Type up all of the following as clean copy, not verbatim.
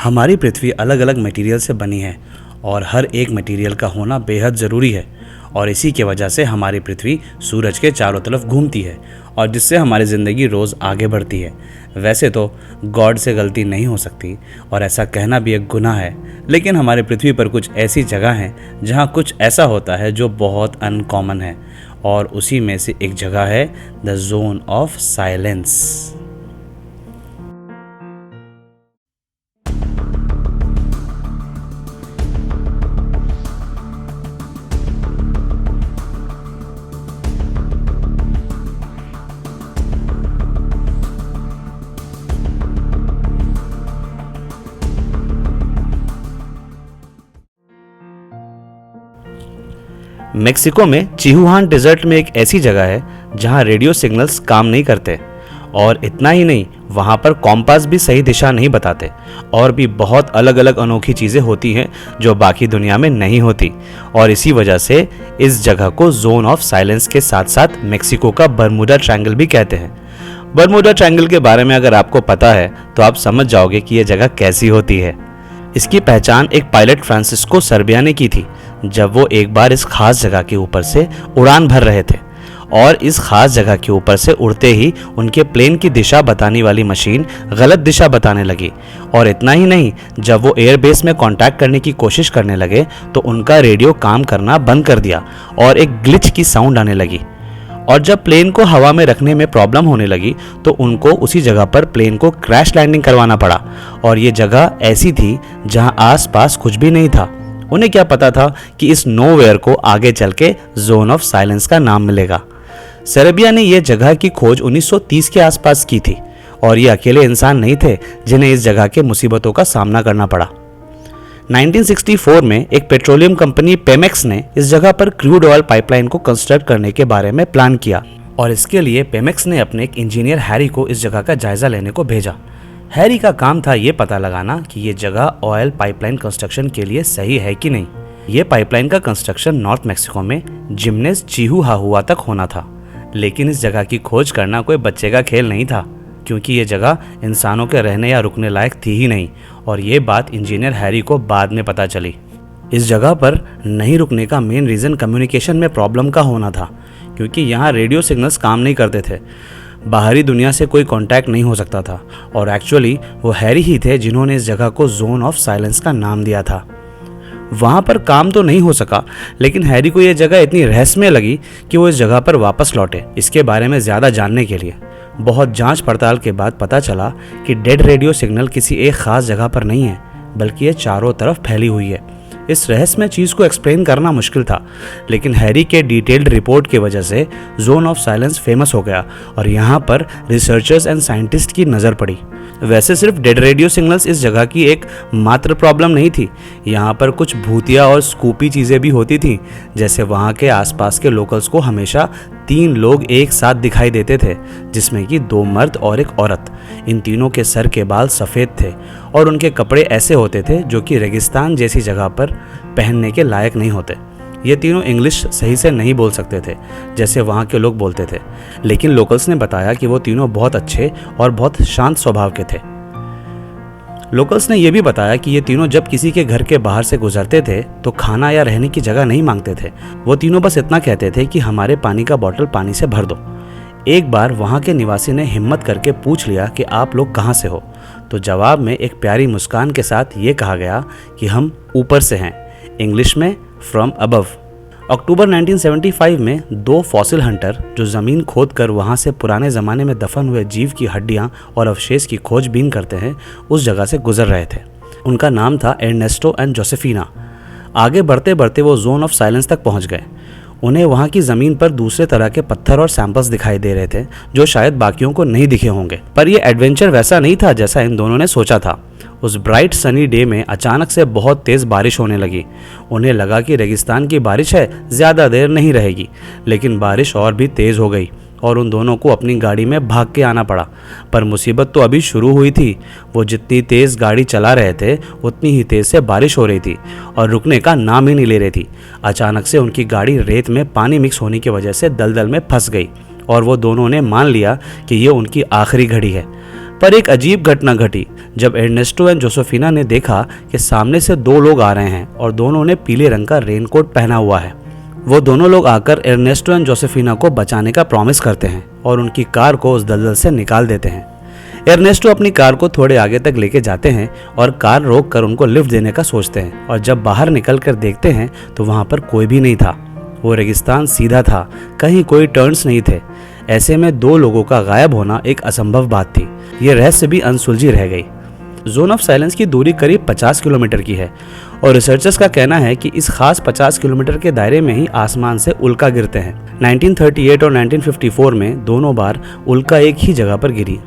हमारी पृथ्वी अलग अलग मटेरियल से बनी है और हर एक मटेरियल का होना बेहद ज़रूरी है और इसी की वजह से हमारी पृथ्वी सूरज के चारों तरफ घूमती है और जिससे हमारी ज़िंदगी रोज़ आगे बढ़ती है। वैसे तो गॉड से गलती नहीं हो सकती और ऐसा कहना भी एक गुनाह है, लेकिन हमारी पृथ्वी पर कुछ ऐसी जगह हैं जहाँ कुछ ऐसा होता है जो बहुत अनकॉमन है और उसी में से एक जगह है the zone of silence. Mexico में चिहुआन डेजर्ट में एक ऐसी जगह है जहां रेडियो सिग्नल्स काम नहीं करते और इतना ही नहीं, वहां पर कॉम्पास भी सही दिशा नहीं बताते और भी बहुत अलग अलग अनोखी चीज़ें होती हैं जो बाकी दुनिया में नहीं होती और इसी वजह से इस जगह को जोन ऑफ साइलेंस के साथ साथ मेक्सिको का बर्मुडा ट्रायंगल भी कहते हैं। बर्मुडा ट्रायंगल के बारे में अगर आपको पता है तो आप समझ जाओगे कि यह जगह कैसी होती है। इसकी पहचान एक पायलट फ्रांसिस्को सर्बिया ने की थी जब वो एक बार इस खास जगह के ऊपर से उड़ान भर रहे थे और इस खास जगह के ऊपर से उड़ते ही उनके प्लेन की दिशा बताने वाली मशीन गलत दिशा बताने लगी और इतना ही नहीं, जब वो एयरबेस में कांटेक्ट करने की कोशिश करने लगे तो उनका रेडियो काम करना बंद कर दिया और एक ग्लिच की साउंड आने लगी और जब प्लेन को हवा में रखने में प्रॉब्लम होने लगी तो उनको उसी जगह पर प्लेन को क्रैश लैंडिंग करवाना पड़ा और ये जगह ऐसी थी जहां आसपास कुछ भी नहीं था। उन्हें क्या पता था कि इस नोवेयर को आगे चल के जोन ऑफ साइलेंस का नाम मिलेगा। सर्बिया ने यह जगह की खोज 1930 के आसपास की थी और ये अकेले इंसान नहीं थे जिन्हें इस जगह के मुसीबतों का सामना करना पड़ा। 1964 में एक पेट्रोलियम कंपनी पेमेक्स ने इस जगह पर क्रूड ऑयल पाइपलाइन को कंस्ट्रक्ट करने के बारे में प्लान किया और इसके लिए पेमेक्स ने अपने एक इंजीनियर हैरी को इस जगह का जायजा लेने को भेजा। हैरी का काम था ये पता लगाना कि ये जगह ऑयल पाइपलाइन कंस्ट्रक्शन के लिए सही है कि नहीं। ये पाइपलाइन का कंस्ट्रक्शन नॉर्थ मैक्सिको में जिम्नेस चिहुआहुआ तक होना था, लेकिन इस जगह की खोज करना कोई बच्चे का खेल नहीं था क्योंकि ये जगह इंसानों के रहने या रुकने लायक थी ही नहीं और ये बात इंजीनियर हैरी को बाद में पता चली। इस जगह पर नहीं रुकने का मेन रीज़न कम्युनिकेशन में प्रॉब्लम का होना था क्योंकि यहाँ रेडियो सिग्नल्स काम नहीं करते थे, बाहरी दुनिया से कोई कांटेक्ट नहीं हो सकता था और एक्चुअली वो हैरी ही थे जिन्होंने इस जगह को जोन ऑफ साइलेंस का नाम दिया था। वहाँ पर काम तो नहीं हो सका, लेकिन हैरी को यह जगह इतनी रहस्यमय लगी कि वो इस जगह पर वापस लौटे इसके बारे में ज़्यादा जानने के लिए। बहुत जांच पड़ताल के बाद पता चला कि डेड रेडियो सिग्नल किसी एक खास जगह पर नहीं है बल्कि ये चारों तरफ फैली हुई है। इस रहस्यमय चीज़ को एक्सप्लेन करना मुश्किल था, लेकिन हैरी के डिटेल्ड रिपोर्ट की वजह से जोन ऑफ साइलेंस फेमस हो गया और यहाँ पर रिसर्चर्स एंड साइंटिस्ट की नज़र पड़ी। वैसे सिर्फ डेड रेडियो सिग्नल्स इस जगह की एक मात्र प्रॉब्लम नहीं थी, यहाँ पर कुछ भूतिया और स्कूपी चीज़ें भी होती थीं। जैसे वहाँ के आसपास के लोकल्स को हमेशा 3 लोग एक साथ दिखाई देते थे जिसमें कि 2 मर्द और एक औरत। इन तीनों के सर के बाल सफ़ेद थे और उनके कपड़े ऐसे होते थे जो कि रेगिस्तान जैसी जगह पर पहनने के लायक नहीं होते। ये तीनों इंग्लिश सही से नहीं बोल सकते थे जैसे वहाँ के लोग बोलते थे, लेकिन लोकल्स ने बताया कि वो तीनों बहुत अच्छे और बहुत शांत स्वभाव के थे। लोकल्स ने यह भी बताया कि ये तीनों जब किसी के घर के बाहर से गुजरते थे तो खाना या रहने की जगह नहीं मांगते थे। वो तीनों बस इतना कहते थे कि हमारे पानी का बॉटल पानी से भर दो। एक बार वहाँ के निवासी ने हिम्मत करके पूछ लिया कि आप लोग कहाँ से हो, तो जवाब में एक प्यारी मुस्कान के साथ ये कहा गया कि हम ऊपर से हैं, इंग्लिश में फ्रॉम अबव। अक्टूबर 1975 में 2 फॉसिल हंटर जो ज़मीन खोद कर वहाँ से पुराने ज़माने में दफन हुए जीव की हड्डियाँ और अवशेष की खोजबीन करते हैं, उस जगह से गुजर रहे थे। उनका नाम था एर्नेस्टो एंड जोसेफिना। आगे बढ़ते बढ़ते वो जोन ऑफ साइलेंस तक पहुँच गए। उन्हें वहाँ की ज़मीन पर दूसरे तरह के पत्थर और सैंपल्स दिखाई दे रहे थे जो शायद बाकियों को नहीं दिखे होंगे, पर यह एडवेंचर वैसा नहीं था जैसा इन दोनों ने सोचा था। उस ब्राइट सनी डे में अचानक से बहुत तेज़ बारिश होने लगी। उन्हें लगा कि रेगिस्तान की बारिश है, ज़्यादा देर नहीं रहेगी, लेकिन बारिश और भी तेज़ हो गई और उन दोनों को अपनी गाड़ी में भाग के आना पड़ा। पर मुसीबत तो अभी शुरू हुई थी। वो जितनी तेज़ गाड़ी चला रहे थे उतनी ही तेज़ से बारिश हो रही थी और रुकने का नाम ही नहीं ले रही थी। अचानक से उनकी गाड़ी रेत में पानी मिक्स होने की वजह से दलदल में फंस गई और वो दोनों ने मान लिया कि ये उनकी आखिरी घड़ी है। पर एक अजीब घटना घटी जब एर्नेस्टो एंड जोसेफिना ने देखा कि सामने से दो लोग आ रहे हैं और दोनों ने पीले रंग का रेनकोट पहना हुआ है। वो दोनों लोग आकर एर्नेस्टो एंड जोसेफिना को बचाने का प्रॉमिस करते हैं और उनकी कार को उस दलदल से निकाल देते हैं। एर्नेस्टो अपनी कार को थोड़े आगे तक लेके जाते हैं और कार रोक कर उनको लिफ्ट देने का सोचते हैं, और जब बाहर निकल कर देखते हैं तो वहाँ पर कोई भी नहीं था। वो रेगिस्तान सीधा था, कहीं कोई टर्न्स नहीं थे। ऐसे में दो लोगों का गायब होना एक असंभव बात थी। ये रहस्य भी अनसुलझी रह गई। जोन ऑफ साइलेंस की दूरी करीब 50 किलोमीटर की है और रिसर्चर्स का कहना है कि इस खास 50 किलोमीटर के दायरे में ही आसमान से उल्का गिरते हैं। 1938 और 1954 में दोनों बार उल्का एक ही जगह पर गिरी,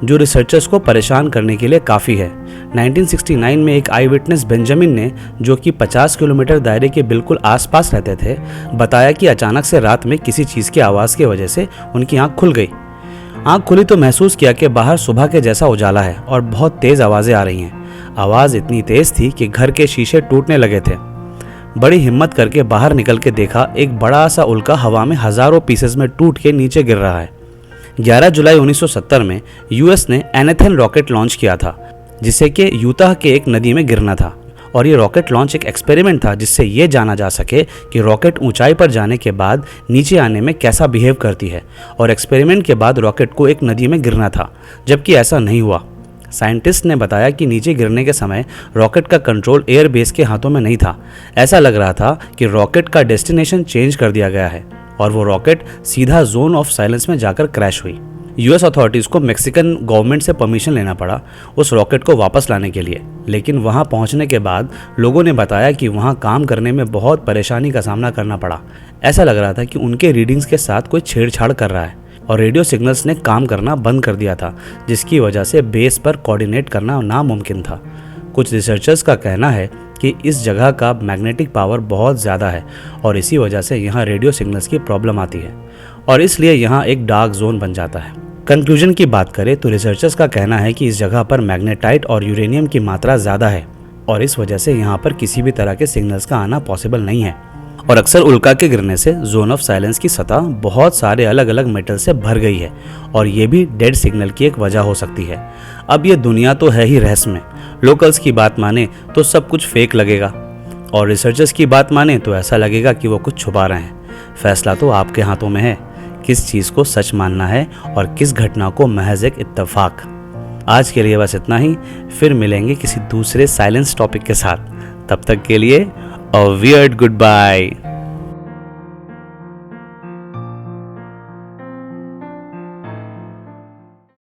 जो रिसर्चर्स को परेशान करने के लिए काफ़ी है। 1969 में एक आई विटनेस बेंजामिन ने, जो कि 50 किलोमीटर दायरे के बिल्कुल आसपास रहते थे, बताया कि अचानक से रात में किसी चीज़ की आवाज़ की वजह से उनकी आंख खुल गई। आंख खुली तो महसूस किया कि बाहर सुबह के जैसा उजाला है और बहुत तेज़ आवाज़ें आ रही हैं। आवाज़ इतनी तेज़ थी कि घर के शीशे टूटने लगे थे। बड़ी हिम्मत करके बाहर निकल के देखा, एक बड़ा सा उल्का हवा में हज़ारों पीसेस में टूट के नीचे गिर रहा है। 11 जुलाई 1970 में यूएस ने एनेथन रॉकेट लॉन्च किया था, जिसे कि यूटाह के एक नदी में गिरना था। और ये रॉकेट लॉन्च एक एक्सपेरिमेंट था जिससे ये जाना जा सके कि रॉकेट ऊंचाई पर जाने के बाद नीचे आने में कैसा बिहेव करती है। और एक्सपेरिमेंट के बाद रॉकेट को एक नदी में गिरना था, जबकि ऐसा नहीं हुआ। साइंटिस्ट ने बताया कि नीचे गिरने के समय रॉकेट का कंट्रोल एयर बेस के हाथों में नहीं था। ऐसा लग रहा था कि रॉकेट का डेस्टिनेशन चेंज कर दिया गया है और वो रॉकेट सीधा जोन ऑफ साइलेंस में जाकर क्रैश हुई। यूएस अथॉरिटीज़ को मेक्सिकन गवर्नमेंट से परमिशन लेना पड़ा उस रॉकेट को वापस लाने के लिए, लेकिन वहां पहुंचने के बाद लोगों ने बताया कि वहां काम करने में बहुत परेशानी का सामना करना पड़ा। ऐसा लग रहा था कि उनके रीडिंग्स के साथ कोई छेड़छाड़ कर रहा है और रेडियो सिग्नल्स ने काम करना बंद कर दिया था, जिसकी वजह से बेस पर कोऑर्डिनेट करना नामुमकिन था। कुछ रिसर्चर्स का कहना है कि इस जगह का मैग्नेटिक पावर बहुत ज़्यादा है और इसी वजह से यहाँ रेडियो सिग्नल्स की प्रॉब्लम आती है और इसलिए यहाँ एक डार्क जोन बन जाता है। कंक्लूजन की बात करें तो रिसर्चर्स का कहना है कि इस जगह पर मैग्नेटाइट और यूरेनियम की मात्रा ज़्यादा है और इस वजह से यहाँ पर किसी भी तरह के सिग्नल्स का आना पॉसिबल नहीं है। और अक्सर उल्का के गिरने से जोन ऑफ साइलेंस की सतह बहुत सारे अलग अलग मेटल से भर गई है और ये भी डेड सिग्नल की एक वजह हो सकती है। अब ये दुनिया तो है ही रहस्यमय। लोकल्स की बात माने तो सब कुछ फेक लगेगा और रिसर्चर्स की बात माने तो ऐसा लगेगा कि वो कुछ छुपा रहे हैं। फैसला तो आपके हाथों में है, किस चीज़ को सच मानना है और किस घटना को महज एक इत्तेफाक। आज के लिए बस इतना ही, फिर मिलेंगे किसी दूसरे साइलेंस टॉपिक के साथ। तब तक के लिए अ वियर्ड गुड बाय।